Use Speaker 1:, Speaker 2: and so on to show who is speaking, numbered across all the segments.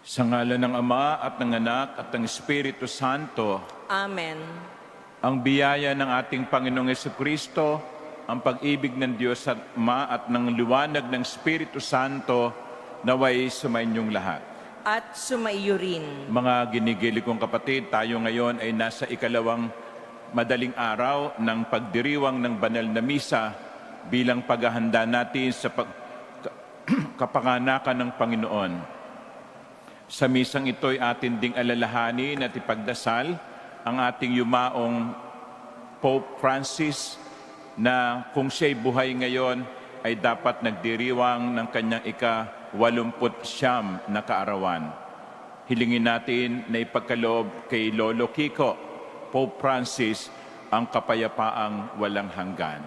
Speaker 1: Sa ngalan ng Ama at ng Anak at ng Espiritu Santo.
Speaker 2: Amen.
Speaker 1: Ang biyaya ng ating Panginoong Jesucristo, ang pag-ibig ng Diyos at Ama at ng liwanag ng Espiritu Santo naway sumainyong lahat.
Speaker 2: At sumaiyo rin.
Speaker 1: Mga ginigilig kong kapatid, tayo ngayon ay nasa ikalawang madaling araw ng pagdiriwang ng banal na misa bilang paghahanda natin sa kapanganakan ng Panginoon. Sa misang ito ay atin ding alalahanin at ipagdasal ang ating yumaong Pope Francis na kung siya'y buhay ngayon ay dapat nagdiriwang ng kanyang ika-89 na kaarawan. Hilingin natin na ipagkaloob kay Lolo Kiko, Pope Francis, ang kapayapaang walang hanggan.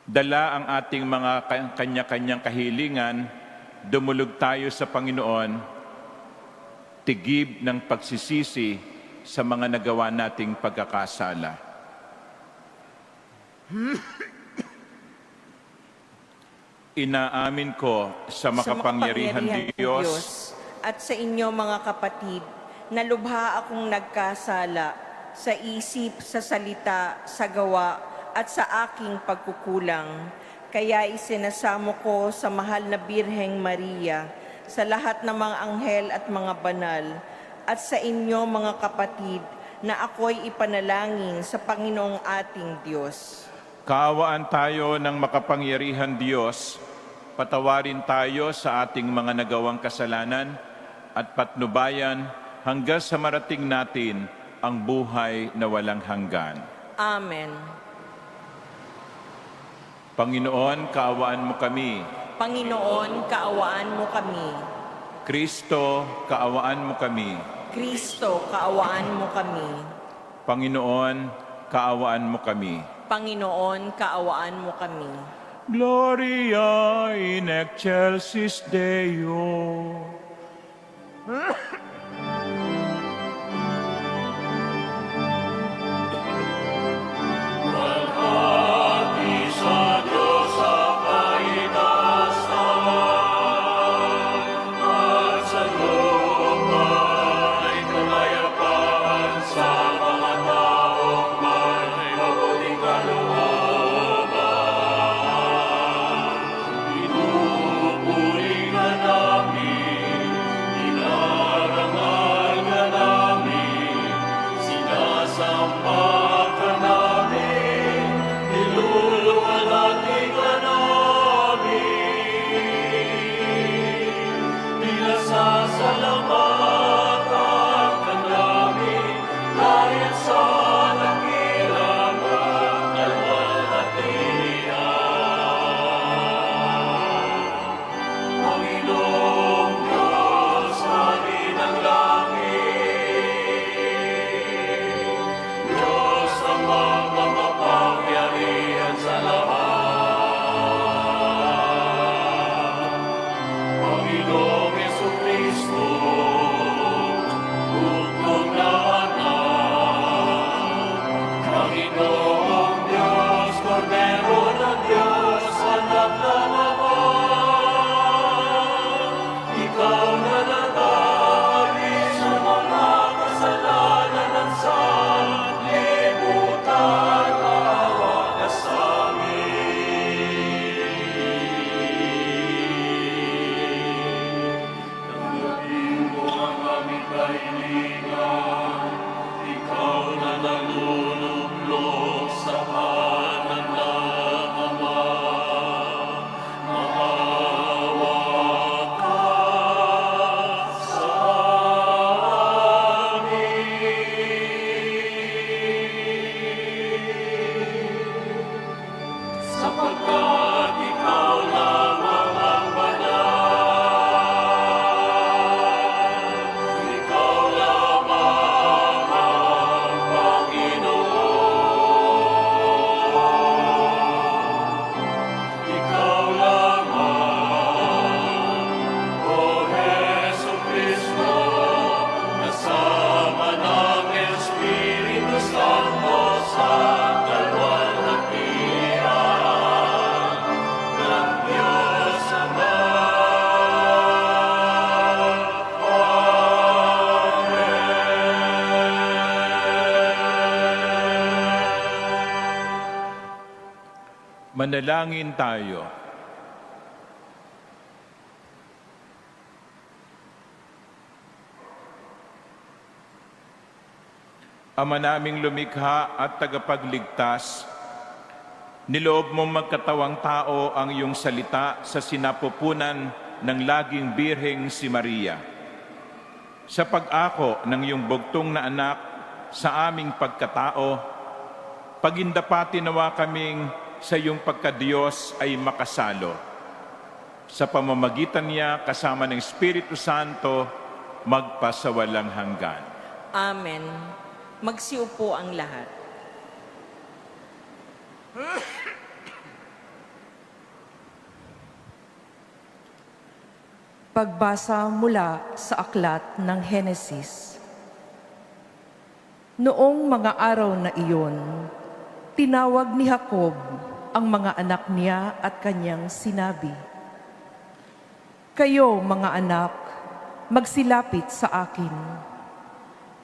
Speaker 1: Dala ang ating mga kanya-kanyang kahilingan, dumulog tayo sa Panginoon, tigib ng pagsisisi sa mga nagawa nating pagkakasala. Inaamin ko sa makapangyarihan Diyos
Speaker 2: at sa inyo mga kapatid, na lubha akong nagkasala sa isip, sa salita, sa gawa, at sa aking pagkukulang. Kaya isinasamo ko sa mahal na Birheng Maria, sa lahat ng mga anghel at mga banal, at sa inyo mga kapatid, na ako'y ipanalangin sa Panginoong ating Diyos.
Speaker 1: Kaawaan tayo ng makapangyarihan Diyos, patawarin tayo sa ating mga nagawang kasalanan at patnubayan hanggang sa marating natin ang buhay na walang hanggan.
Speaker 2: Amen.
Speaker 1: Panginoon, kaawaan mo kami.
Speaker 2: Panginoon, kaawaan mo kami.
Speaker 1: Kristo, kaawaan mo kami.
Speaker 2: Kristo, kaawaan mo kami.
Speaker 1: Panginoon, kaawaan mo kami.
Speaker 2: Panginoon, kaawaan mo kami.
Speaker 1: Gloria in excelsis Deo.
Speaker 3: Panginoon.
Speaker 1: Manalangin tayo. Ama naming lumikha at tagapagligtas, niloob mong magkatawang tao ang iyong salita sa sinapupunan ng laging birheng si Maria. Sa pag-ako ng iyong bugtong na anak sa aming pagkatao, pagindapati nawa kaming sa iyong pagkadiyos ay makasalo. Sa pamamagitan niya kasama ng Espiritu Santo, magpasawalang hanggan.
Speaker 2: Amen. Magsiupo ang lahat.
Speaker 3: Pagbasa mula sa aklat ng Henesis. Noong mga araw na iyon, tinawag ni Jacob ang mga anak niya at kanyang sinabi, "Kayo, mga anak, magsilapit sa akin.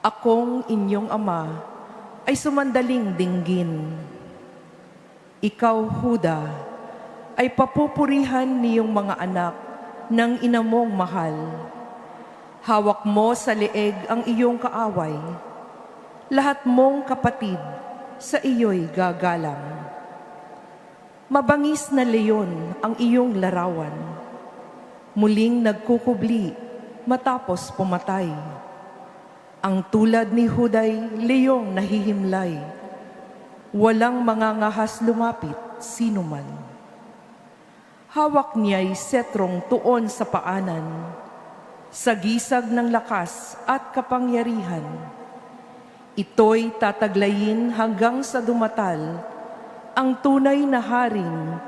Speaker 3: Akong inyong ama ay sumandaling dinggin. Ikaw, Huda, ay papupurihan niyong mga anak ng ina mong mahal. Hawak mo sa leeg ang iyong kaaway. Lahat mong kapatid sa iyo'y gagalang. Mabangis na leyon ang iyong larawan. Muling nagkukubli matapos pumatay. Ang tulad ni Huday, leyong nahihimlay. Walang mangangahas lumapit, sino man. Hawak niya'y setrong tuon sa paanan, sa gisag ng lakas at kapangyarihan. Ito'y tataglayin hanggang sa dumatal, ang tunay na haring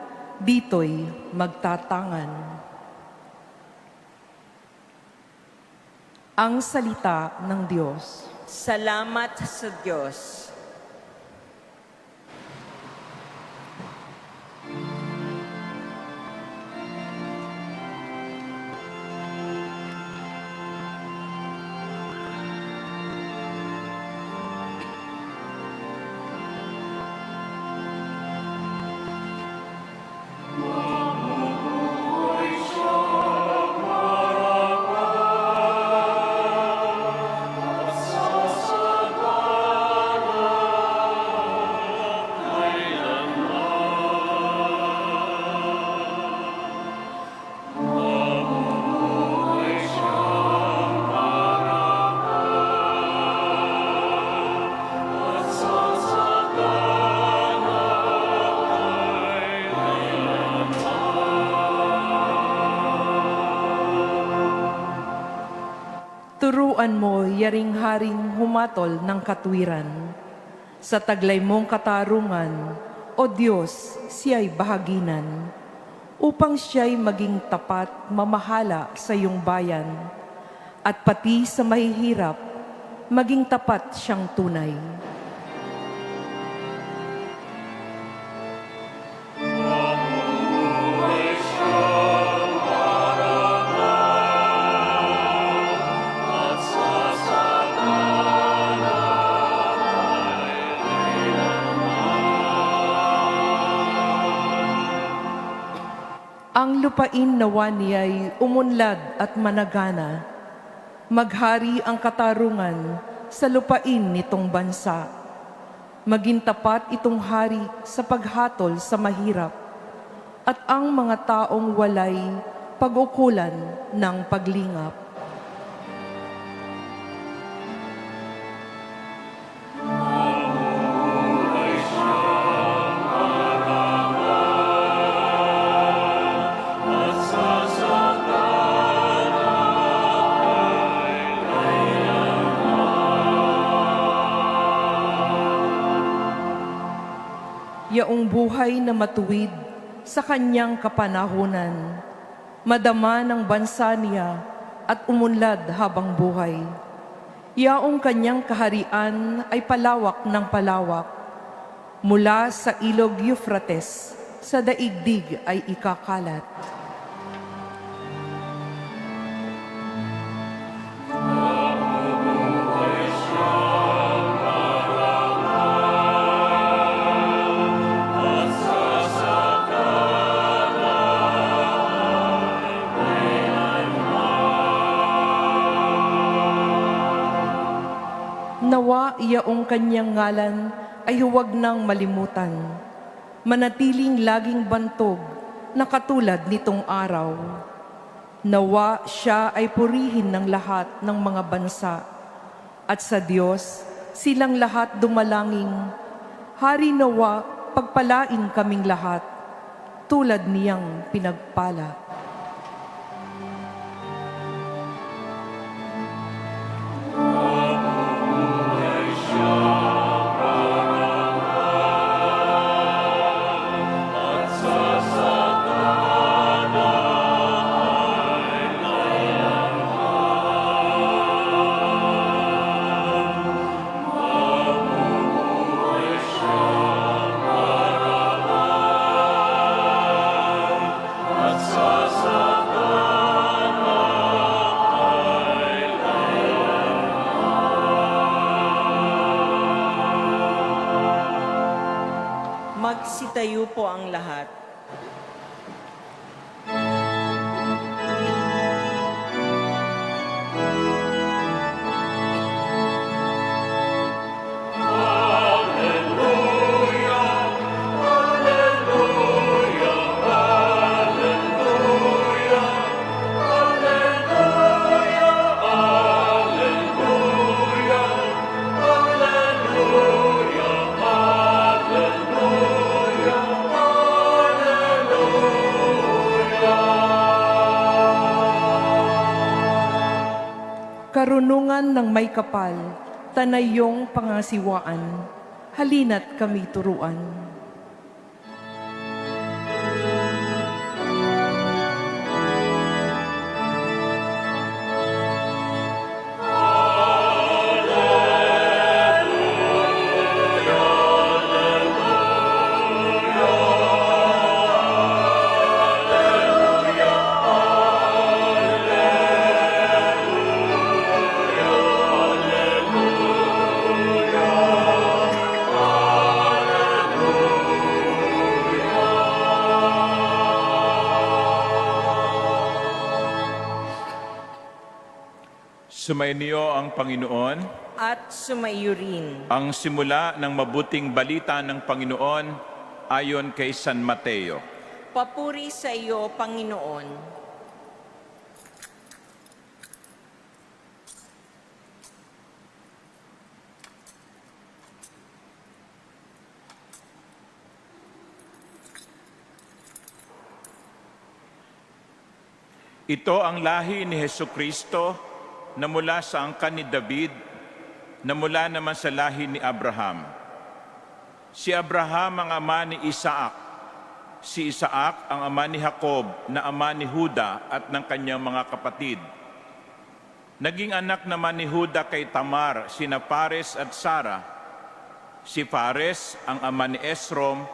Speaker 3: dito'y magtatangan." Ang salita ng Diyos.
Speaker 2: Salamat sa Diyos.
Speaker 3: Turuan mo, yaring haring humatol ng katwiran. Sa taglay mong katarungan, O Diyos, siya'y bahaginan, upang siya'y maging tapat mamahala sa iyong bayan, at pati sa mahihirap, maging tapat siyang tunay. Ang lupain nawa niya'y umunlad at managana. Maghari ang katarungan sa lupain nitong bansa. Maging tapat itong hari sa paghatol sa mahirap at ang mga taong walay pag-ukulan ng paglingap. Yaong buhay na matuwid sa kanyang kapanahunan, madama ng bansa niya at umunlad habang buhay. Yaong kanyang kaharian ay palawak ng palawak, mula sa ilog Euphrates sa daigdig ay ikakalat. Nawa iyaong kanyang ngalan ay huwag nang malimutan. Manatiling laging bantog na katulad nitong araw. Nawa siya ay purihin ng lahat ng mga bansa. At sa Diyos, silang lahat dumalangin. Hari nawa, pagpalain kaming lahat, tulad niyang pinagpala.
Speaker 2: Magsitayo po ang lahat. Karunungan ng may kapal, tanayong pangasiwaan, halina't kami turuan.
Speaker 1: Sumainyo ang Panginoon.
Speaker 2: At sumaiyo rin.
Speaker 1: Ang simula ng mabuting balita ng Panginoon ayon kay San Mateo.
Speaker 2: Papuri sa iyo, Panginoon.
Speaker 1: Ito ang lahi ni Hesukristo na mula sa angkan ni David, na mula naman sa lahi ni Abraham. Si Abraham ang ama ni Isaac, si Isaac ang ama ni Jacob, na ama ni Juda at ng kanyang mga kapatid. Naging anak naman ni Juda kay Tamar, sina Pares at Sara. Si Pares ang ama ni Esrom,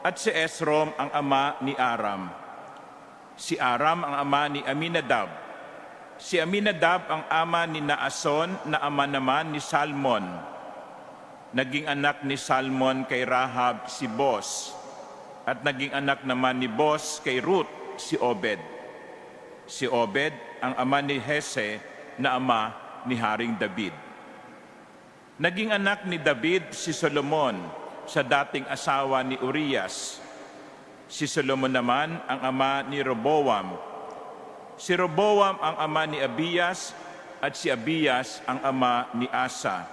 Speaker 1: at si Esrom ang ama ni Aram. Si Aram ang ama ni Aminadab. Si Aminadab ang ama ni Naason, na ama naman ni Salmon. Naging anak ni Salmon kay Rahab si Boaz, at naging anak naman ni Boaz kay Ruth si Obed. Si Obed ang ama ni Hese, na ama ni Haring David. Naging anak ni David si Solomon sa dating asawa ni Urias. Si Solomon naman ang ama ni Roboam. Si Roboam ang ama ni Abias, at si Abias ang ama ni Asa.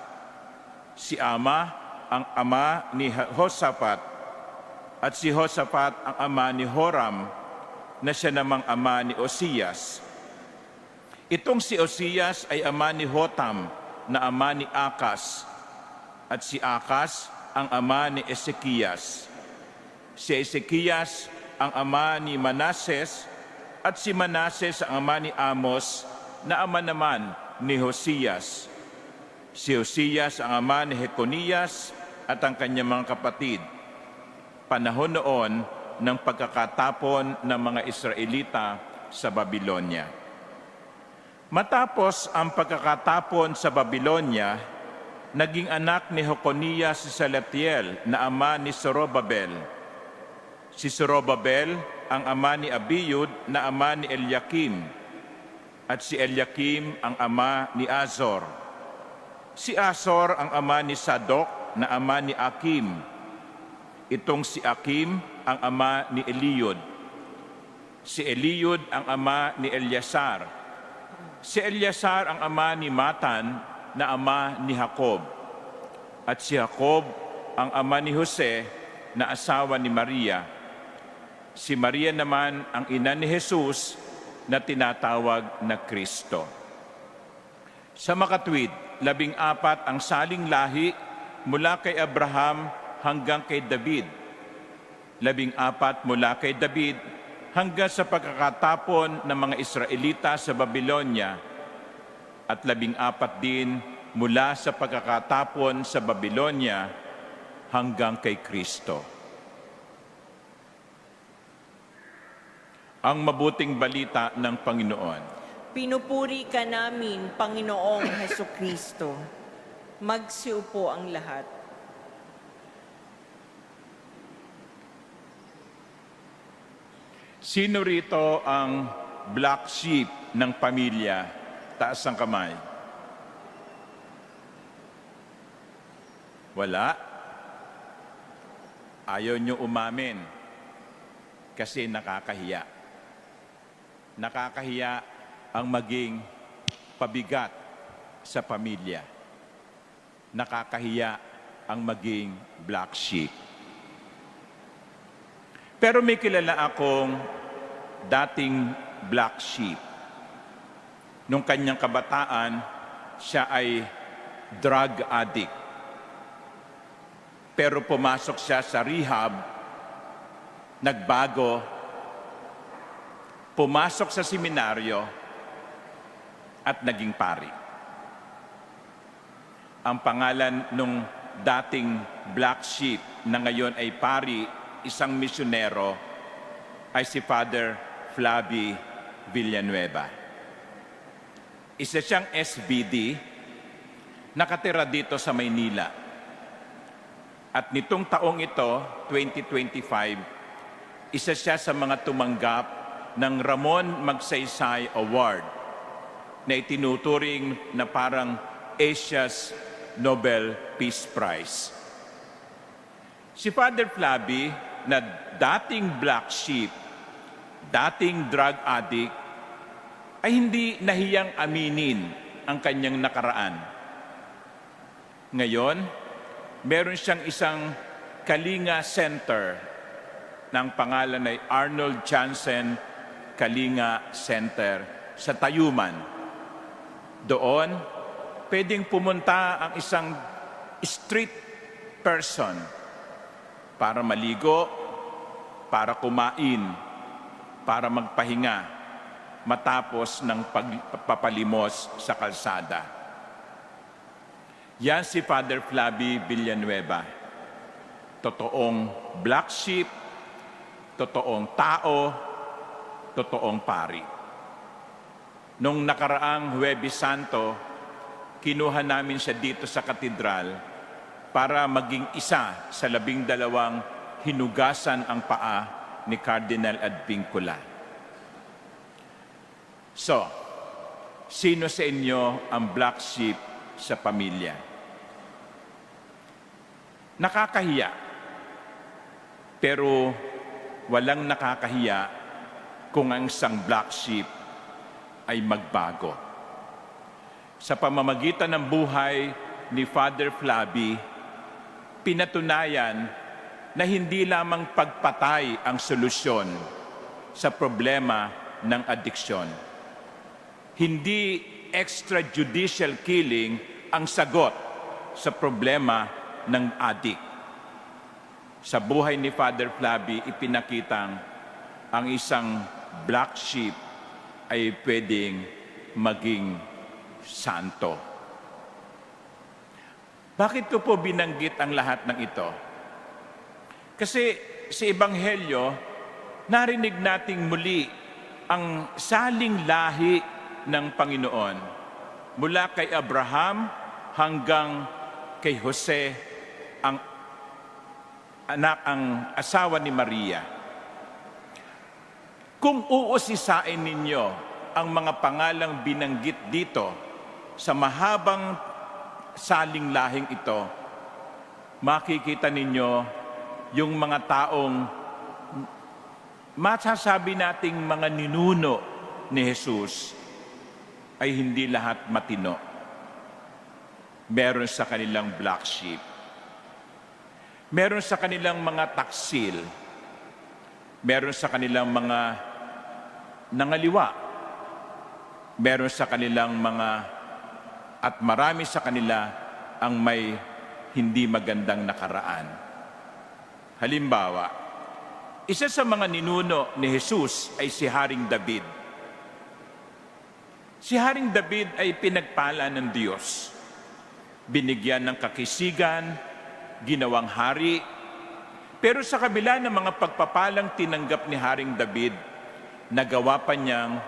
Speaker 1: Si Ama ang ama ni Hosafat, at si Hosafat ang ama ni Horam, na siya namang ama ni Osias. Itong si Osias ay ama ni Hotam, na ama ni Akas, at si Akas ang ama ni Ezekias. Si Ezekias ang ama ni Manases, at si Manases ang ama ni Amos, na ama naman ni Hosias. Si Hosias ang ama ni Jeconias at ang kanyang mga kapatid. Panahon noon ng pagkakatapon ng mga Israelita sa Babilonya. Matapos ang pagkakatapon sa Babilonya, naging anak ni Jeconias si Salatiel, na ama ni Zorobabel. Si Zorobabel ang ama ni Abiyud, na ama ni Eliakim, at si Eliakim ang ama ni Azor. Si Asor ang ama ni Sadok na ama ni Akim. Itong si Akim ang ama ni Eliud. Si Eliud ang ama ni Eleazar. Si Eleazar ang ama ni Matan na ama ni Jacob. At si Jacob ang ama ni Jose na asawa ni Maria. Si Maria naman ang ina ni Jesus na tinatawag na Kristo. Sa makatwid, 14 ang saling lahi mula kay Abraham hanggang kay David. 14 mula kay David hanggang sa pagkakatapon ng mga Israelita sa Babylonia. At 14 din mula sa pagkakatapon sa Babylonia hanggang kay Kristo. Ang mabuting balita ng Panginoon.
Speaker 2: Pinupuri ka namin, Panginoong Hesukristo. Magsiupo ang lahat.
Speaker 1: Sino rito ang black sheep ng pamilya? Taas ang kamay. Wala. Ayaw nyo umamin kasi nakakahiya. Nakakahiya ang maging pabigat sa pamilya. Nakakahiya ang maging black sheep. Pero may kilala akong dating black sheep. Nung kanyang kabataan, siya ay drug addict. Pero pumasok siya sa rehab, nagbago, pumasok sa seminaryo, at naging pari. Ang pangalan nung dating black sheep na ngayon ay pari, isang misyonero, ay si Father Flavi Villanueva. Isa siyang SBD, nakatira dito sa Maynila. At nitong taong ito, 2025, isa siya sa mga tumanggap ng Ramon Magsaysay Award na itinuturing na parang Asia's Nobel Peace Prize. Si Father Flavi, na dating black sheep, dating drug addict, ay hindi nahiyang aminin ang kanyang nakaraan. Ngayon, meron siyang isang Kalinga Center ng pangalan ay Arnold Jansen Kalinga Center sa Tayuman. Doon, pwedeng pumunta ang isang street person para maligo, para kumain, para magpahinga, matapos ng pagpapalimos sa kalsada. Yan si Father Flavi Villanueva. Totoong black sheep, totoong tao, totoong pari. Nung nakaraang Huwebes Santo, kinuha namin siya dito sa katedral para maging isa sa 12 hinugasan ang paa ni Cardinal Advincula. So, sino sa inyo ang black sheep sa pamilya? Nakakahiya, pero walang nakakahiya kung ang isang black sheep ay magbago. Sa pamamagitan ng buhay ni Father Flavi, pinatunayan na hindi lamang pagpatay ang solusyon sa problema ng adiksyon. Hindi extrajudicial killing ang sagot sa problema ng addict. Sa buhay ni Father Flavi, ipinakitang ang isang black sheep ay pwedeng maging santo. Bakit ko po binanggit ang lahat ng ito? Kasi sa Ebanghelyo, narinig nating muli ang saling lahi ng Panginoon. Mula kay Abraham hanggang kay Jose, ang asawa ni Maria. Kung uusisain ninyo ang mga pangalang binanggit dito sa mahabang saling lahing ito, makikita ninyo yung mga taong masasabi nating mga ninuno ni Jesus ay hindi lahat matino. Meron sa kanilang black sheep. Meron sa kanilang mga taksil. Meron sa kanilang mga nangaliwa. Meron sa kanilang mga, at marami sa kanila ang may hindi magandang nakaraan. Halimbawa, isa sa mga ninuno ni Jesus ay si Haring David. Si Haring David ay pinagpala ng Diyos. Binigyan ng kakisigan, ginawang hari. Pero sa kabila ng mga pagpapalang tinanggap ni Haring David, nagawa pa niyang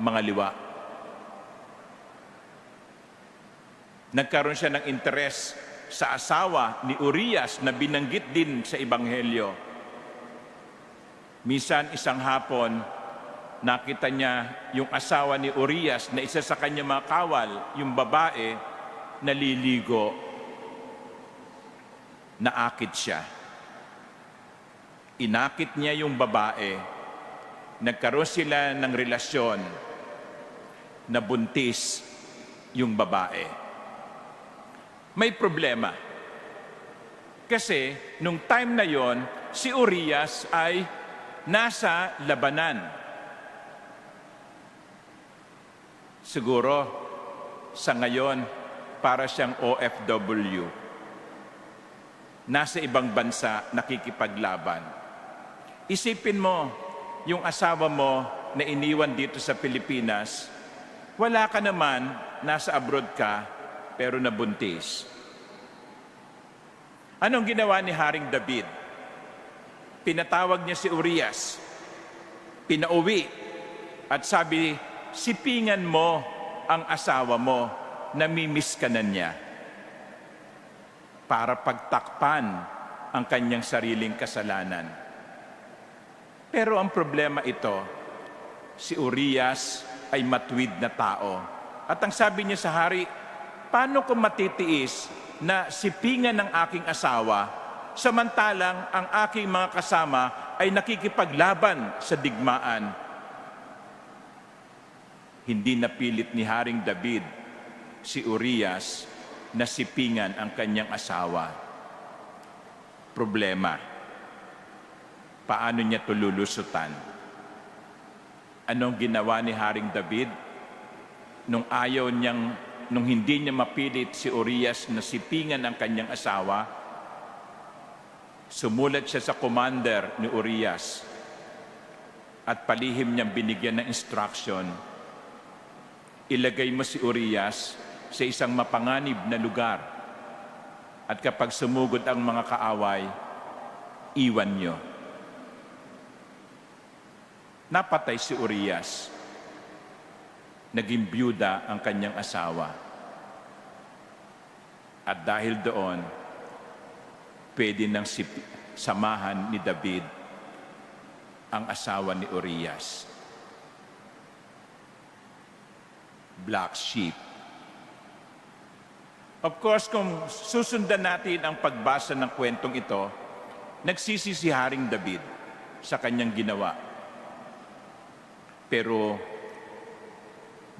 Speaker 1: mga liwa. Nagkaroon siya ng interes sa asawa ni Urias na binanggit din sa Ebanghelyo. Minsan isang hapon, nakita niya yung asawa ni Urias na isa sa kanyang mga kawal, yung babae, naliligo. Naakit siya. Inakit niya yung babae. Nagkaroon sila ng relasyon. Nabuntis yung babae. May problema. Kasi nung time na yon, si Urias ay nasa labanan. Siguro sa ngayon para siyang OFW. Nasa ibang bansa nakikipaglaban. Isipin mo, yung asawa mo na iniwan dito sa Pilipinas, wala ka naman, nasa abroad ka, pero nabuntis. Anong ginawa ni Haring David? Pinatawag niya si Urias, pinauwi, at sabi, sipingan mo ang asawa mo, namimiss ka na niya, para pagtakpan ang kanyang sariling kasalanan. Pero ang problema ito, si Urias ay matuwid na tao. At ang sabi niya sa hari, paano ko matitiis na sipingan ng aking asawa, samantalang ang aking mga kasama ay nakikipaglaban sa digmaan? Hindi napilit ni Haring David si Urias na sipingan ang kanyang asawa. Problema, paano niya tululusutan? Anong ginawa ni Haring David? Nung hindi niya mapilit si Urias na sipingan ang kanyang asawa, sumulat siya sa commander ni Urias at palihim niyang binigyan ng instruction, ilagay mo si Urias sa isang mapanganib na lugar at kapag sumugod ang mga kaaway, iwan niyo. Napatay si Urias. Naging byuda ang kanyang asawa. At dahil doon, pwede nang samahan ni David ang asawa ni Urias. Black sheep. Of course, kung susundan natin ang pagbasa ng kwentong ito, nagsisi si Haring David sa kanyang ginawa. Pero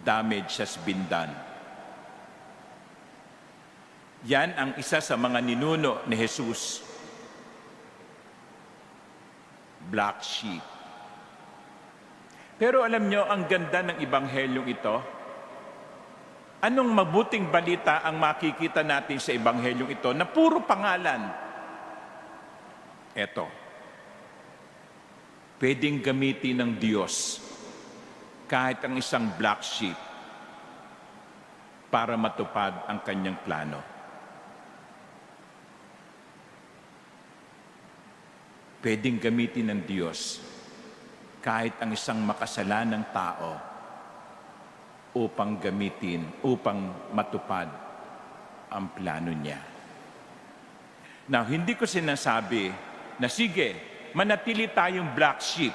Speaker 1: damage has been done. Yan ang isa sa mga ninuno ni Jesus. Black sheep. Pero alam nyo, ang ganda ng Ebanghelyong ito. Anong mabuting balita ang makikita natin sa Ebanghelyong ito na puro pangalan? Eto. Pwedeng gamitin ng Diyos kahit ang isang black sheep para matupad ang kanyang plano. Pwedeng gamitin ng Diyos kahit ang isang makasalanang tao upang matupad ang plano niya. Now, hindi ko sinasabi na sige, manatili tayong black sheep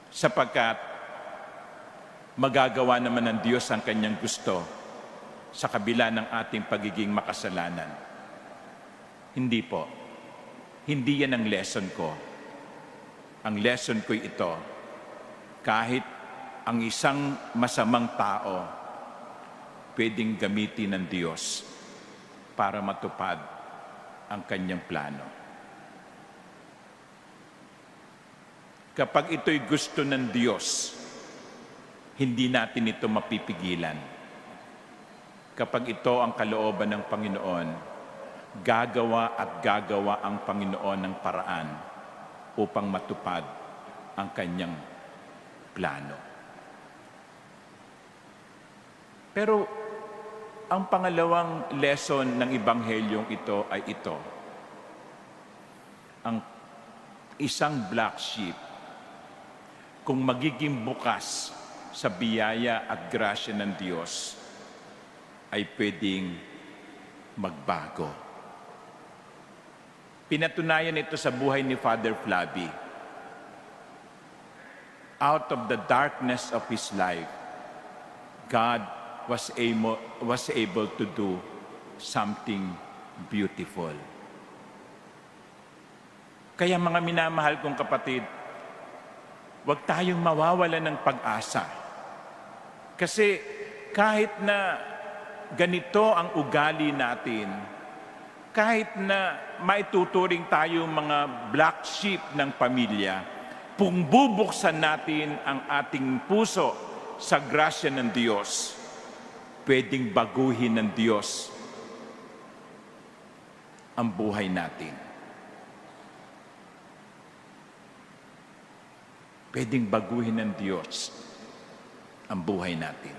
Speaker 1: sapagkat magagawa naman ng Diyos ang kanyang gusto. sa kabila ng ating pagiging makasalanan. Hindi po. Hindi yan ang lesson ko. Ang lesson ko ito, kahit ang isang masamang tao, pwedeng gamitin ng Diyos para matupad ang kanyang plano. Kapag ito'y gusto ng Diyos, hindi natin ito mapipigilan. Kapag ito ang kalooban ng Panginoon, gagawa at gagawa ang Panginoon ng paraan upang matupad ang kanyang plano. Pero ang pangalawang lesson ng Ebanghelyong ito ay ito. Ang isang black sheep, kung magiging bukas sa biyaya at grasya ng Diyos, ay pwedeng magbago. Pinatunayan ito sa buhay ni Father Flavi. Out of the darkness of his life, God was able to do something beautiful. Kaya mga minamahal kong kapatid, huwag tayong mawawalan ng pag-asa. Kasi kahit na ganito ang ugali natin, kahit na maituturing tayo mga black sheep ng pamilya, kung bubuksan natin ang ating puso sa grasya ng Diyos, pwedeng baguhin ng Diyos ang buhay natin. Pwedeng baguhin ng Diyos ang buhay natin.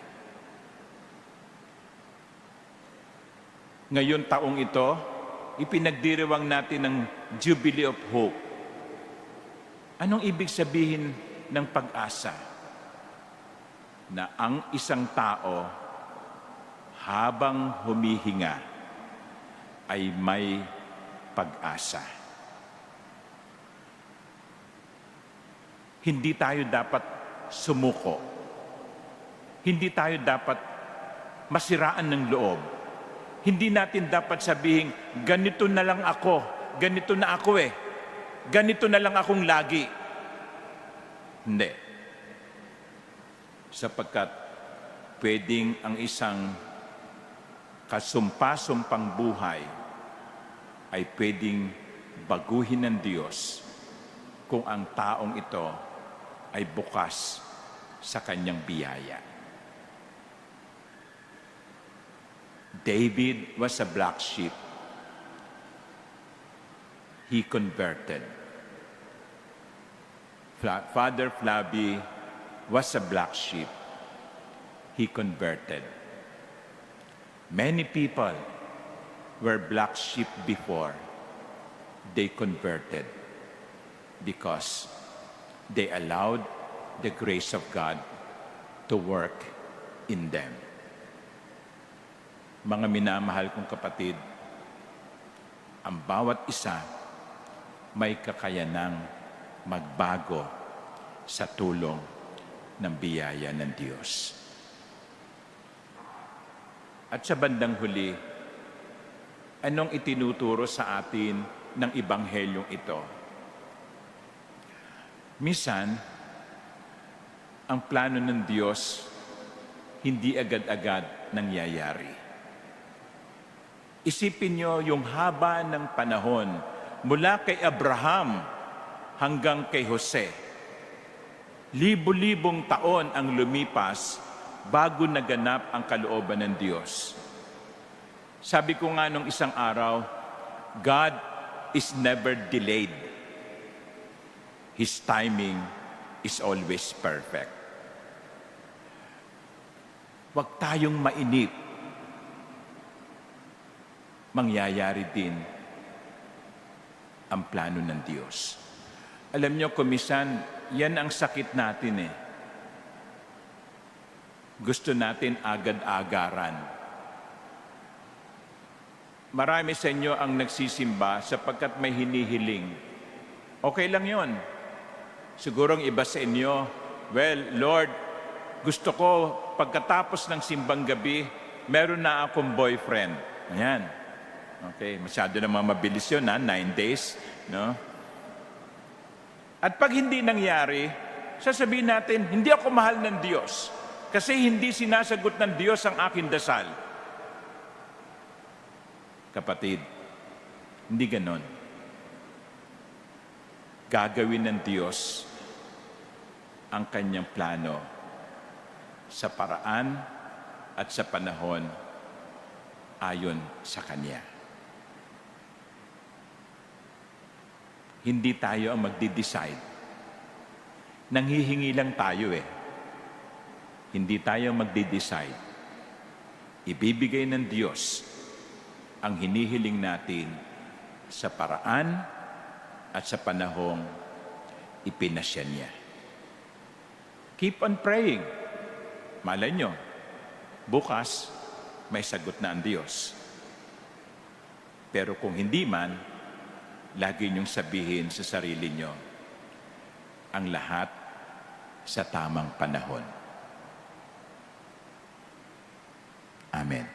Speaker 1: Ngayon taong ito, ipinagdiriwang natin ng Jubilee of Hope. Anong ibig sabihin ng pag-asa? Na ang isang tao, habang humihinga, ay may pag-asa. Hindi tayo dapat sumuko. Hindi tayo dapat masiraan ng loob. Hindi natin dapat sabihin, ganito na lang ako, ganito na ako ganito na lang akong lagi. Hindi. Sapagkat pwedeng ang isang kasumpa-sumpang buhay ay pwedeng baguhin ng Diyos kung ang taong ito ay bukas sa kanyang biyaya. David was a black sheep. He converted. Father Flavi was a black sheep. He converted. Many people were black sheep before. They converted because they allowed the grace of God to work in them. Mga minamahal kong kapatid, ang bawat isa may kakayanang magbago sa tulong ng biyaya ng Diyos. At sa bandang huli, anong itinuturo sa atin ng Ebanghelyong ito? Minsan, ang plano ng Diyos hindi agad-agad nangyayari. Isipin niyo yung haba ng panahon mula kay Abraham hanggang kay Jose. Libo-libong taon ang lumipas bago naganap ang kalooban ng Diyos. Sabi ko nga nung isang araw, God is never delayed. His timing is always perfect. Huwag tayong mainip. Mangyayari din ang plano ng Diyos. Alam niyo, kumisan, yan ang sakit natin Gusto natin agad-agaran. Marami sa inyo ang nagsisimba sapagkat may hinihiling. Okay lang yon. Siguro ang iba sa inyo, well, Lord, gusto ko pagkatapos ng simbang gabi, meron na akong boyfriend. Ayan. Okay, masyado naman mabilis yun, 9 days. No? At pag hindi nangyari, sasabihin natin, hindi ako mahal ng Diyos kasi hindi sinasagot ng Diyos ang aking dasal. Kapatid, hindi ganon. Gagawin ng Diyos ang kanyang plano sa paraan at sa panahon ayon sa Kanya. Hindi tayo ang magde-decide. Nanghihingi lang tayo eh. Hindi tayo magde-decide. Ibibigay ng Diyos ang hinihiling natin sa paraan at sa panahong ipinasya niya. Keep on praying. Malay nyo, bukas may sagot na ang Diyos. Pero kung hindi man, lagi niyong sabihin sa sarili niyo, ang lahat sa tamang panahon. Amen.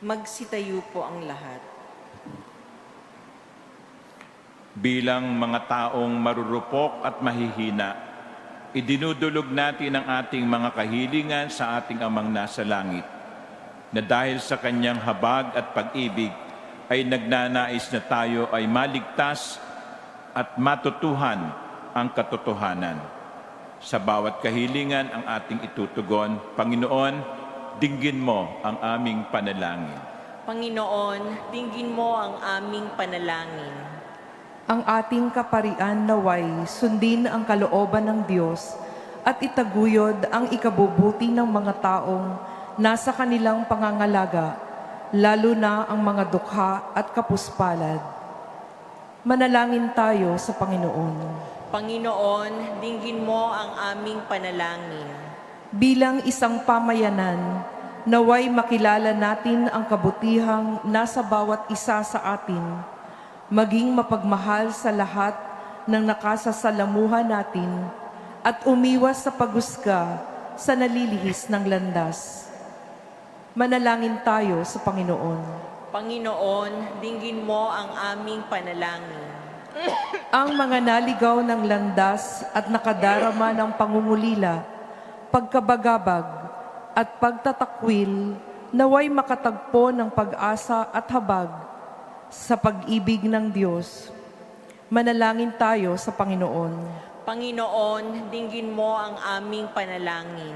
Speaker 2: Magsitayo po ang lahat.
Speaker 1: Bilang mga taong marurupok at mahihina, idinudulog natin ang ating mga kahilingan sa ating Amang nasa langit, na dahil sa kanyang habag at pag-ibig ay nagnanais na tayo ay maligtas at matutuhan ang katotohanan. Sa bawat kahilingan ang ating itutugon, Panginoon, dinggin mo ang aming panalangin.
Speaker 2: Panginoon, dinggin mo ang aming panalangin.
Speaker 3: Ang ating kaparian naway sundin ang kalooban ng Diyos at itaguyod ang ikabubuti ng mga taong nasa kanilang pangangalaga, lalo na ang mga dukha at kapuspalad. Manalangin tayo sa Panginoon.
Speaker 2: Panginoon, dinggin mo ang aming panalangin.
Speaker 3: Bilang isang pamayanan, naway makilala natin ang kabutihang nasa bawat isa sa atin, maging mapagmahal sa lahat ng nakasasalamuhan natin at umiwas sa paghusga sa nalilihis ng landas. Manalangin tayo sa Panginoon.
Speaker 2: Panginoon, dinggin mo ang aming panalangin.
Speaker 3: Ang mga naligaw ng landas at nakadarama ng pangungulila, pagkabagabag at pagtatakwil, naway makatagpo ng pag-asa at habag sa pag-ibig ng Diyos. Manalangin tayo sa Panginoon.
Speaker 2: Panginoon, dinggin mo ang aming panalangin.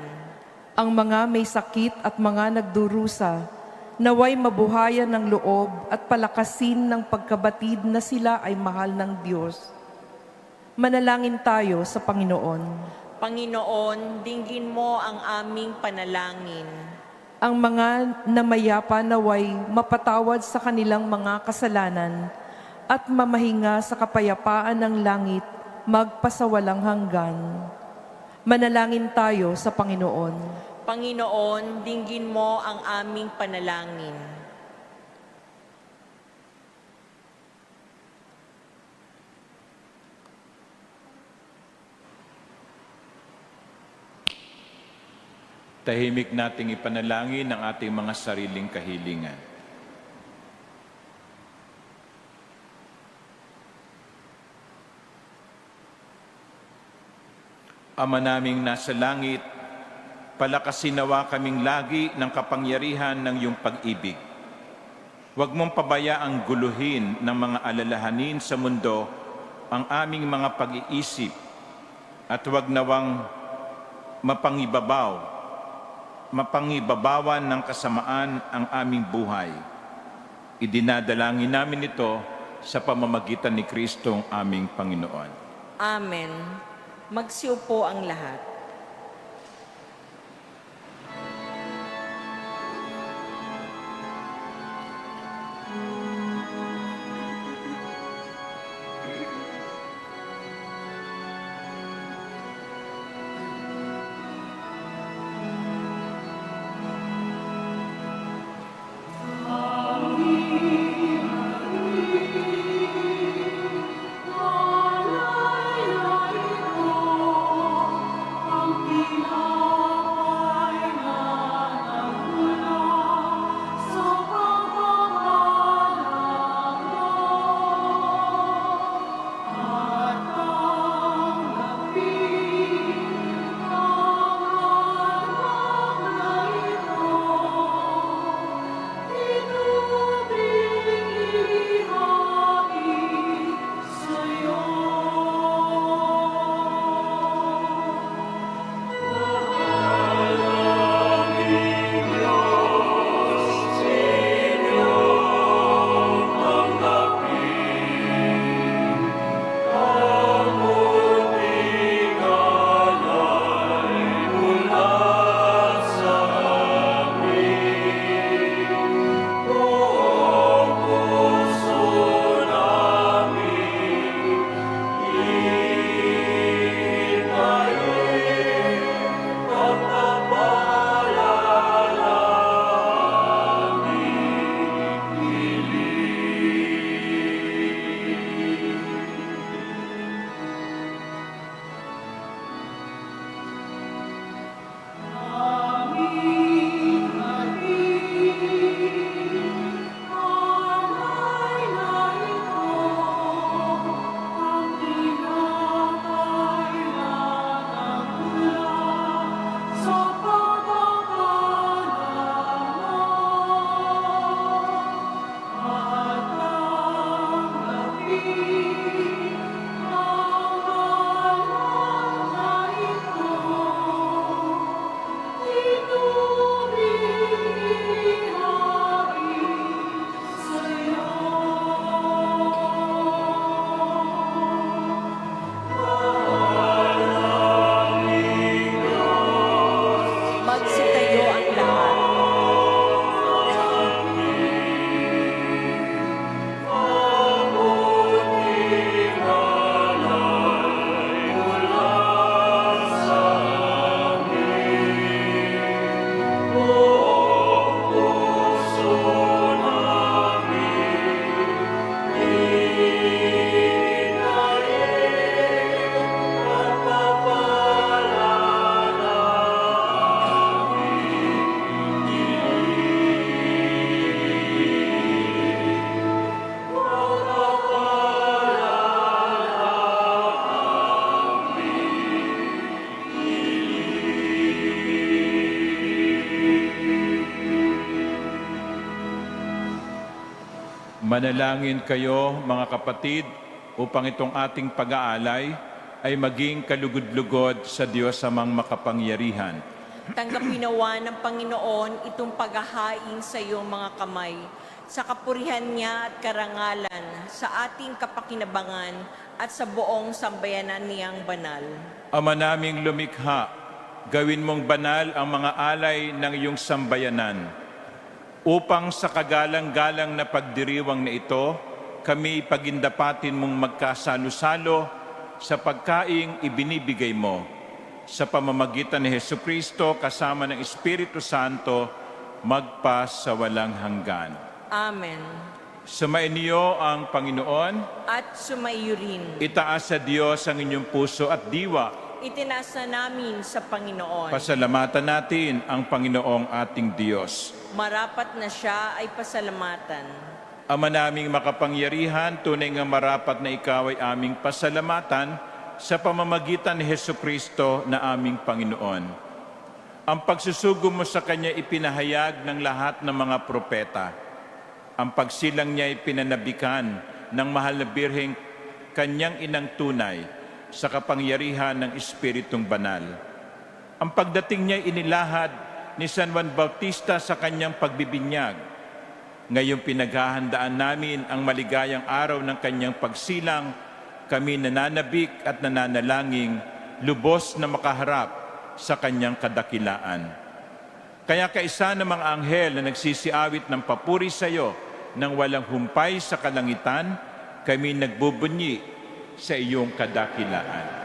Speaker 3: Ang mga may sakit at mga nagdurusa, naway mabuhayan ng loob at palakasin ng pagkabatid na sila ay mahal ng Diyos. Manalangin tayo sa Panginoon.
Speaker 2: Panginoon, dinggin mo ang aming panalangin.
Speaker 3: Ang mga namayapa naway mapatawad sa kanilang mga kasalanan at mamahinga sa kapayapaan ng langit magpasawalang hanggan. Manalangin tayo sa Panginoon.
Speaker 2: Panginoon, dinggin mo ang aming panalangin.
Speaker 1: Tahimik nating ipanalangin ang ating mga sariling kahilingan. Ama naming nasa langit, palakasin nawa kaming lagi ng kapangyarihan ng iyong pag-ibig. Huwag mong pabayaang guluhin ng mga alalahanin sa mundo ang aming mga pag-iisip at huwag nawang mapangibabawan ng kasamaan ang aming buhay. Idinadalangin namin ito sa pamamagitan ni Kristong aming Panginoon.
Speaker 2: Amen. Magsiupo ang lahat.
Speaker 1: Manalangin kayo, mga kapatid, upang itong ating pag-aalay ay maging kalugod-lugod sa Diyos amang makapangyarihan.
Speaker 2: Tanggapin nawa ng Panginoon itong paghahain sa iyong mga kamay, sa kapurihan niya at karangalan, sa ating kapakinabangan at sa buong sambayanan niyang banal.
Speaker 1: Ama naming lumikha, gawin mong banal ang mga alay ng iyong sambayanan, upang sa kagalang-galang na pagdiriwang na ito, kami pagindapatin mong magkasalo-salo sa pagkaing ibinibigay mo. Sa pamamagitan ni Jesucristo kasama ng Espiritu Santo, magpa sa walang hanggan.
Speaker 2: Amen.
Speaker 1: Sumain niyo ang Panginoon.
Speaker 2: At sumaiyo rin.
Speaker 1: Itaas sa Diyos ang inyong puso at diwa.
Speaker 2: Itinasa namin sa Panginoon.
Speaker 1: Pasalamatan natin ang Panginoong ating Diyos.
Speaker 2: Marapat na siya ay pasalamatan.
Speaker 1: Ama naming makapangyarihan, tunay nga marapat na ikaw ay aming pasalamatan sa pamamagitan ni Jesucristo na aming Panginoon. Ang pagsusugo mo sa Kanya ipinahayag ng lahat ng mga propeta. Ang pagsilang niya ay pinanabikan ng mahal na Birheng Kanyang inang tunay sa kapangyarihan ng Espiritong Banal. Ang pagdating niya inilahad ni San Juan Bautista sa kanyang pagbibinyag. Ngayong pinaghahandaan namin ang maligayang araw ng kanyang pagsilang, kami nananabik at nananalangin, lubos na makaharap sa kanyang kadakilaan. Kaya kaisa ng mga anghel na nagsisiawit ng papuri sa iyo nang walang humpay sa kalangitan, kami nagbubunyi sa iyong kadakilaan.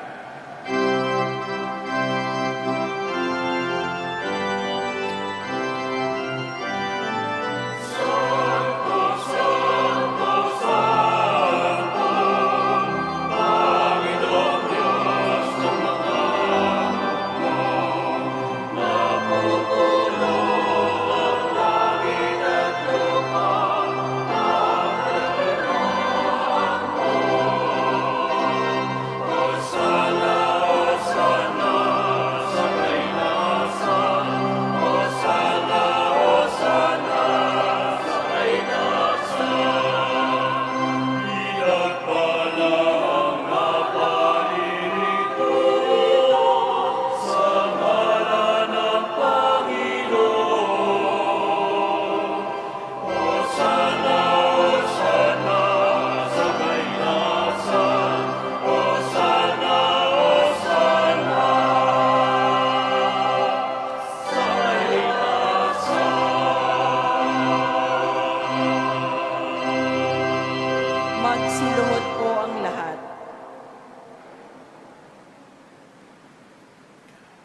Speaker 2: Magsiluhod po ang lahat.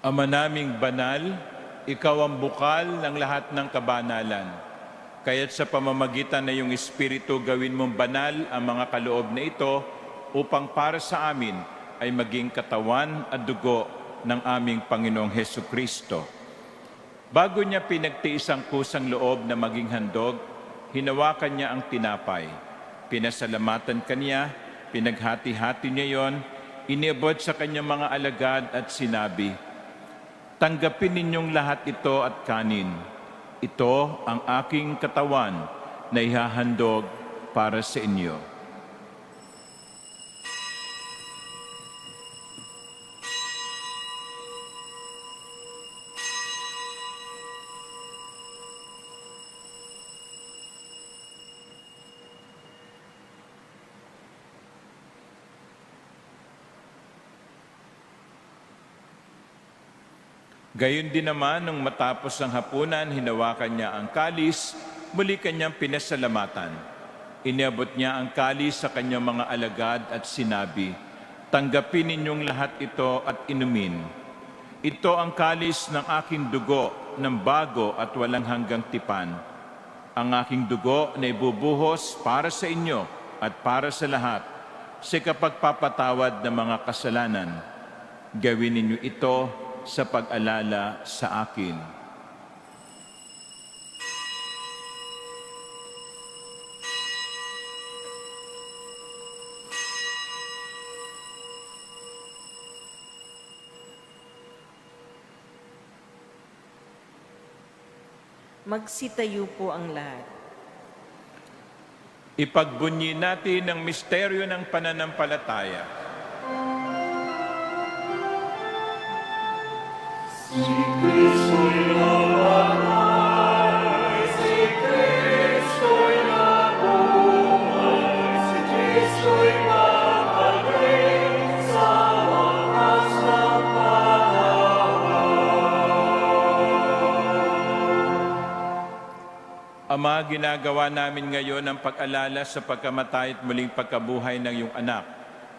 Speaker 1: Ama naming banal, ikaw ang bukal ng lahat ng kabanalan. Kaya't sa pamamagitan na iyong Espiritu, gawin mong banal ang mga kaloob na ito upang para sa amin ay maging katawan at dugo ng aming Panginoong Hesukristo. Bago niya pinagtiis ang kusang loob na maging handog, hinawakan niya ang tinapay. Pinasalamatan kaniya, pinaghati-hati niya yon, iniabot sa kanyang mga alagad at sinabi, "Tanggapin ninyong lahat ito at kanin. Ito ang aking katawan na ihahandog para sa inyo." Gayon din naman, nung matapos ang hapunan, hinawakan niya ang kalis, muli kanyang pinasalamatan. Iniabot niya ang kalis sa kanyang mga alagad at sinabi, "Tanggapin ninyong lahat ito at inumin. Ito ang kalis ng aking dugo ng bago at walang hanggang tipan. Ang aking dugo na ibubuhos para sa inyo at para sa lahat sa kapagpapatawad ng mga kasalanan. Gawin ninyo ito sa pag-alala sa akin."
Speaker 2: Magsitayo po ang lahat.
Speaker 1: Ipagbunyi natin ang misteryo ng pananampalataya. Ama, ginagawa namin ngayon ang pag-alala sa pagkamatay at muling pagkabuhay ng iyong anak.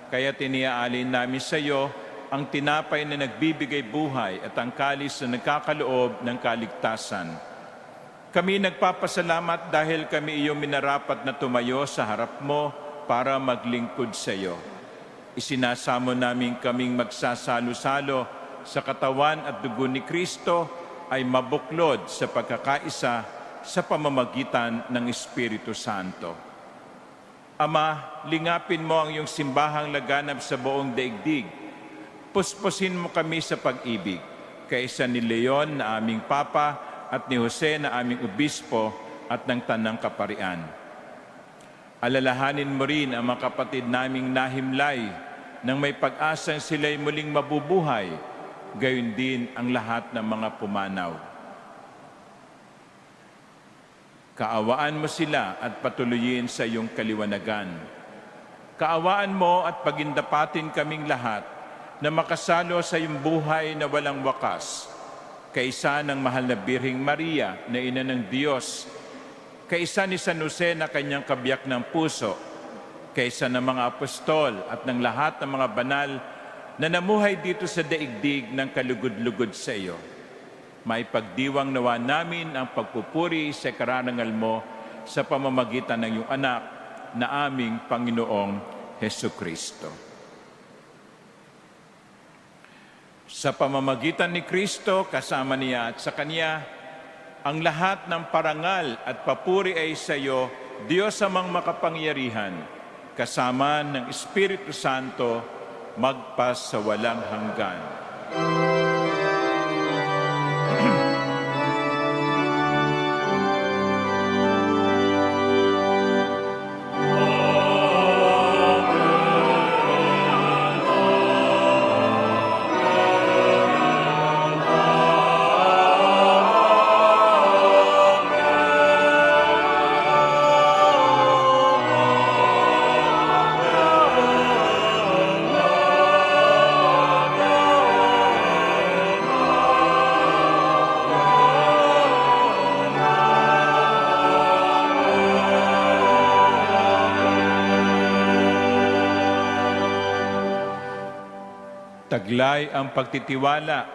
Speaker 1: Kaya tiniaalin namin sa iyo ang tinapay na nagbibigay buhay at ang kalis na nagkakaloob ng kaligtasan. Kami nagpapasalamat dahil kami iyong minarapat na tumayo sa harap mo para maglingkod sa iyo. Isinasamo namin kaming magsasalo-salo sa katawan at dugo ni Kristo ay mabuklod sa pagkakaisa sa pamamagitan ng Espiritu Santo. Ama, lingapin mo ang iyong simbahang laganap sa buong daigdig. Puspusin mo kami sa pag-ibig, kaysa ni Leon na aming Papa at ni Jose na aming Obispo at ng Tanang Kaparian. Alalahanin mo rin ang mga kapatid naming nahimlay nang may pag-asang sila'y muling mabubuhay, gayon din ang lahat ng mga pumanaw. Kaawaan mo sila at patuloyin sa iyong kaliwanagan. Kaawaan mo at pagindapatin kaming lahat na makasalo sa iyong buhay na walang wakas, kaysa ng mahal na Birheng Maria na ina ng Diyos, kaysa ni San Jose na kanyang kabiyak ng puso, kaysa ng mga apostol at ng lahat ng mga banal na namuhay dito sa daigdig ng kalugod-lugod sa iyo. May pagdiwang nawa namin ang pagpupuri sa karangal mo sa pamamagitan ng iyong anak na aming Panginoong Hesukristo. Sa pamamagitan ni Kristo, kasama niya at sa Kanya, ang lahat ng parangal at papuri ay sa iyo, Diyos amang makapangyarihan, kasama ng Espiritu Santo, magpas sa walang hanggan. Taglay ang pagtitiwala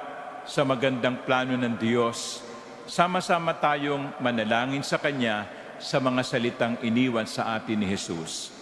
Speaker 1: sa magandang plano ng Diyos. Sama-sama tayong manalangin sa Kanya sa mga salitang iniwan sa atin ni Jesus.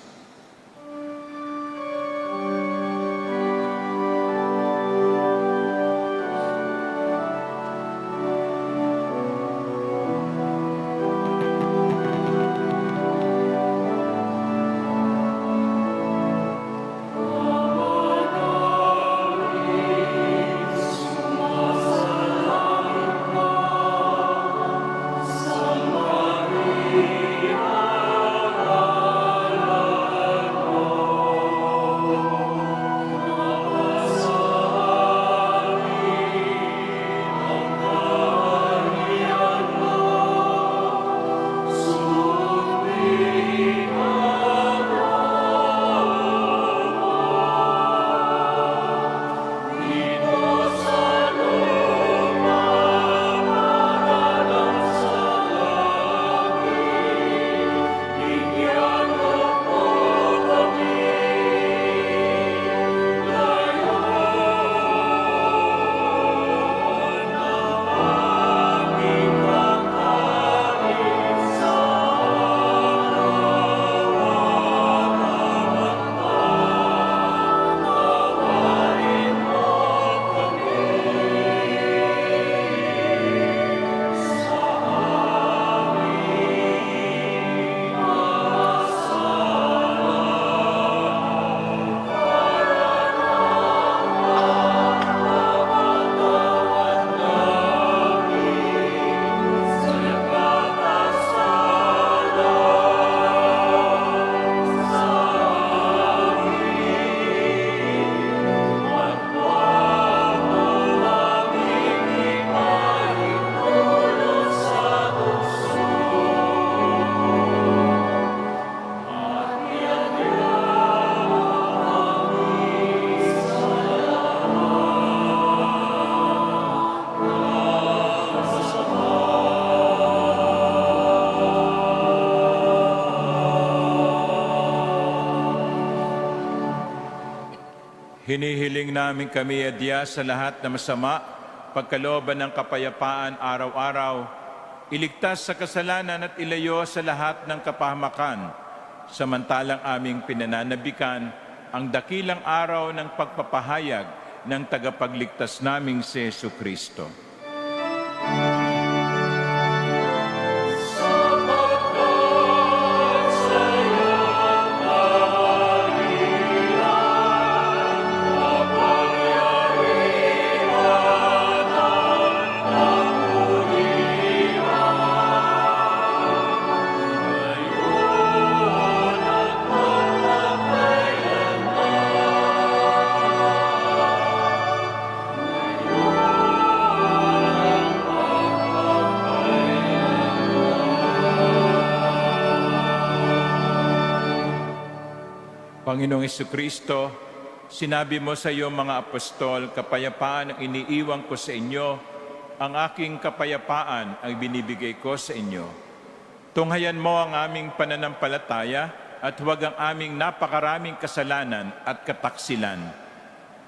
Speaker 1: Hinihiling namin kami, Adya, sa lahat na masama, pagkalooban ng kapayapaan araw-araw, iligtas sa kasalanan at ilayo sa lahat ng kapahamakan, samantalang aming pinananabikan ang dakilang araw ng pagpapahayag ng tagapagligtas naming si Jesucristo. Panginoong Jesucristo, sinabi mo sa iyong mga apostol, kapayapaan ang iniiwan ko sa inyo, ang aking kapayapaan ang binibigay ko sa inyo. Tunghayan mo ang aming pananampalataya at huwag ang aming napakaraming kasalanan at kataksilan.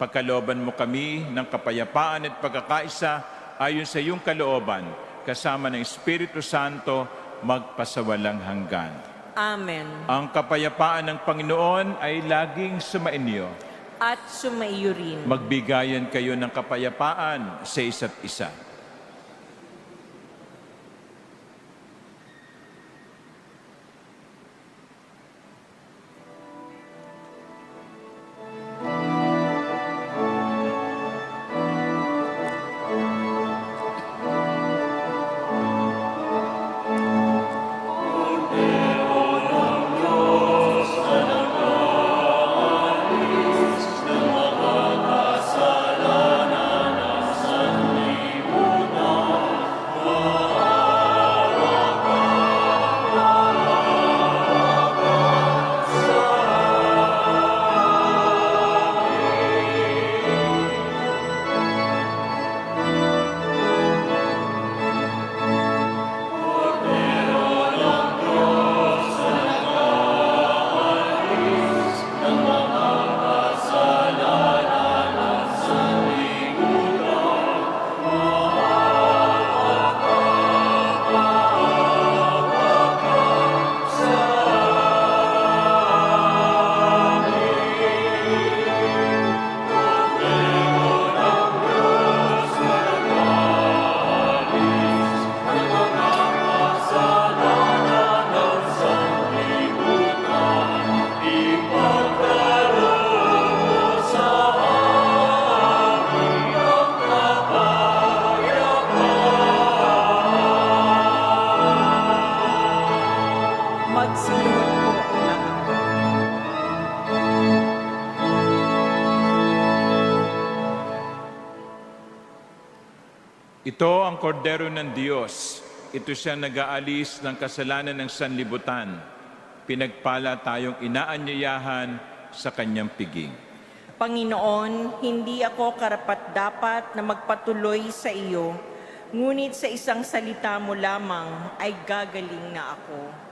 Speaker 1: Pagkalooban mo kami ng kapayapaan at pagkakaisa ayon sa iyong kalooban, kasama ng Espiritu Santo, magpasawalang hanggan.
Speaker 2: Amen.
Speaker 1: Ang kapayapaan ng Panginoon ay laging sumainyo.
Speaker 2: At sumaiyo rin.
Speaker 1: Magbigayan kayo ng kapayapaan sa isa't isa. Ito ang kordero ng Diyos. Ito siya nag-aalis ng kasalanan ng sanlibutan. Pinagpala tayong inaanyayahan sa kanyang piging.
Speaker 2: Panginoon, hindi ako karapat-dapat na magpatuloy sa iyo, ngunit sa isang salita mo lamang ay gagaling na ako.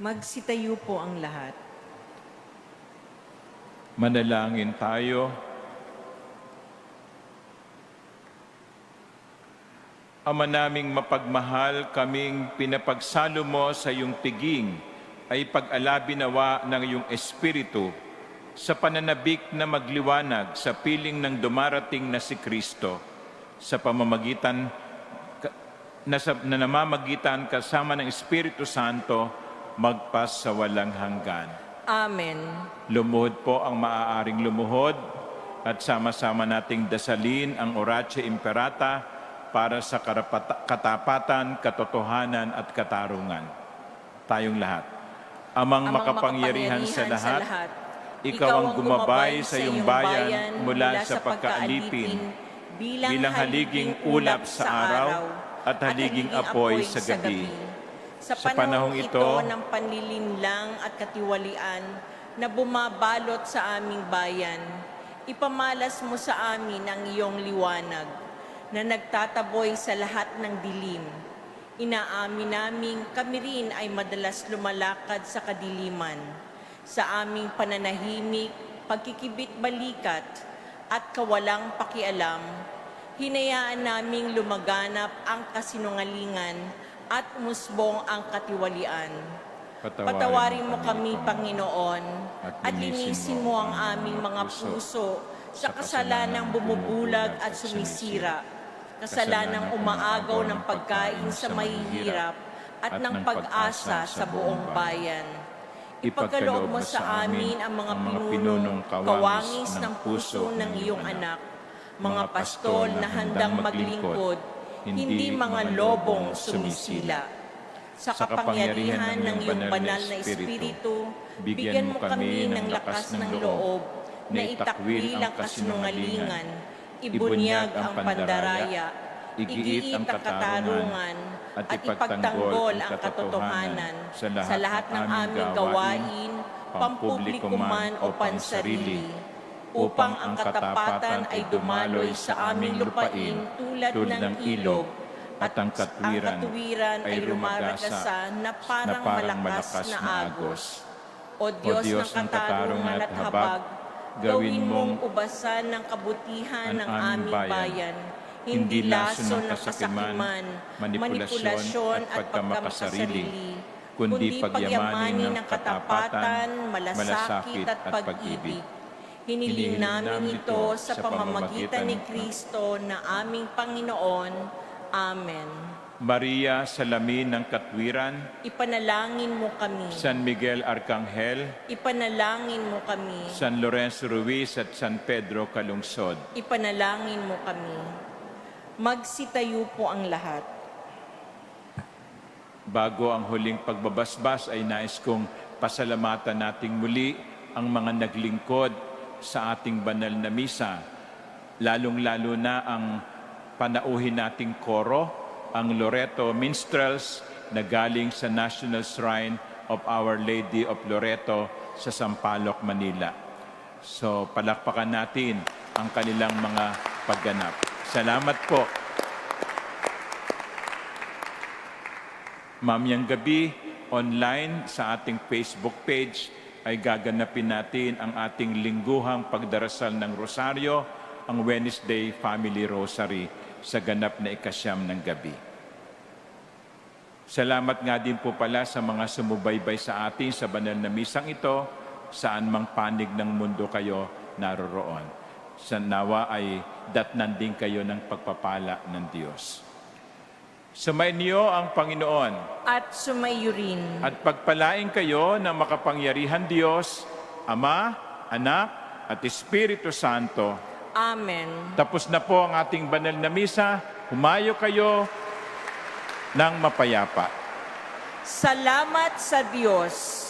Speaker 2: Magsitayo po ang lahat.
Speaker 1: Manalangin tayo. Ama naming mapagmahal, kaming pinapagsalo mo sa iyong piging ay pag-alabi nawa ng iyong Espiritu sa pananabik na magliwanag sa piling ng dumarating na si Kristo sa pamamagitan na namamagitan kasama ng Espiritu Santo magpas sa walang hanggan.
Speaker 2: Amen.
Speaker 1: Lumuhod po ang maaaring lumuhod at sama-sama nating dasalin ang Oratio Imperata para sa katapatan, katotohanan at katarungan. Tayong lahat. Amang makapangyarihan sa lahat, ikaw ang gumabay sa iyong bayan mula sa pagkaalipin bilang haliging ulap sa araw at haliging apoy sa gabi.
Speaker 2: Sa panahong ito ng panlilinlang at katiwalian na bumabalot sa aming bayan, ipamalas mo sa amin ang iyong liwanag na nagtataboy sa lahat ng dilim. Inaamin naming kami rin ay madalas lumalakad sa kadiliman. Sa aming pananahimik, pagkikibit-balikat at kawalang pakialam, hinayaan naming lumaganap ang kasinungalingan at umusbong ang katiwalian. Patawarin mo kami, Panginoon, at linisin mo ang aming mga puso sa kasalanang bumubulag at sumisira, kasalanang umaagaw ng pagkain sa mahihirap at ng pag-asa sa buong bayan. Ipagkaloob mo sa amin ang mga pinunong kawangis ng puso ng iyong anak, mga pastol na handang maglingkod, hindi mga lobong sumisila. Sa kapangyarihan ng iyong banal na Espiritu, bigyan mo kami ng lakas ng loob na itakwil ang kasinungalingan, ibunyag ang pandaraya, igiit ang katarungan, at ipagtanggol ang katotohanan sa lahat ng aming gawain, pampubliko man o pansarili, upang ang katapatan ay dumaloy sa aming lupain tulad ng ilog, at ang katwiran ay lumaragasa na parang malakas na agos. O Diyos ng katarungan at habag, gawin mong ubasan ng kabutihan ng aming bayan, hindi laso ng kasakiman, manipulasyon at pagkamakasarili, kundi pagyamanin ng katapatan, malasakit at pag-ibig. Hiniling namin ito sa pamamagitan ni Kristo na aming Panginoon. Amen.
Speaker 1: Maria, salamin ng katwiran,
Speaker 2: Ipanalangin mo kami.
Speaker 1: San Miguel Arcangel,
Speaker 2: Ipanalangin mo kami.
Speaker 1: San Lorenzo Ruiz at San Pedro Calungsod.
Speaker 2: Ipanalangin mo kami. Magsitayo po ang lahat.
Speaker 1: Bago ang huling pagbabasbas ay nais kong pasalamatan nating muli ang mga naglingkod sa ating banal na misa, lalong-lalo na ang panauhin nating koro, ang Loreto Minstrels na galing sa National Shrine of Our Lady of Loreto sa Sampaloc, Manila. So palakpakan natin ang kanilang mga pagganap. Salamat po. Mamayang gabi, online sa ating Facebook page ay gaganapin natin ang ating lingguhang pagdarasal ng Rosaryo, ang Wednesday Family Rosary sa ganap na 9 ng gabi. Salamat nga din po pala sa mga sumubaybay sa atin sa banal na misang ito, saan mang panig ng mundo kayo naroroon. Sa nawa ay datnan din kayo ng pagpapala ng Diyos. Sumayin niyo ang Panginoon
Speaker 2: At sumayo rin.
Speaker 1: at pagpalain kayo ng makapangyarihan Diyos, Ama, Anak at Espiritu Santo.
Speaker 2: Amen.
Speaker 1: Tapos na po ang ating banal na misa. Humayo kayo ng mapayapa.
Speaker 2: Salamat sa Diyos.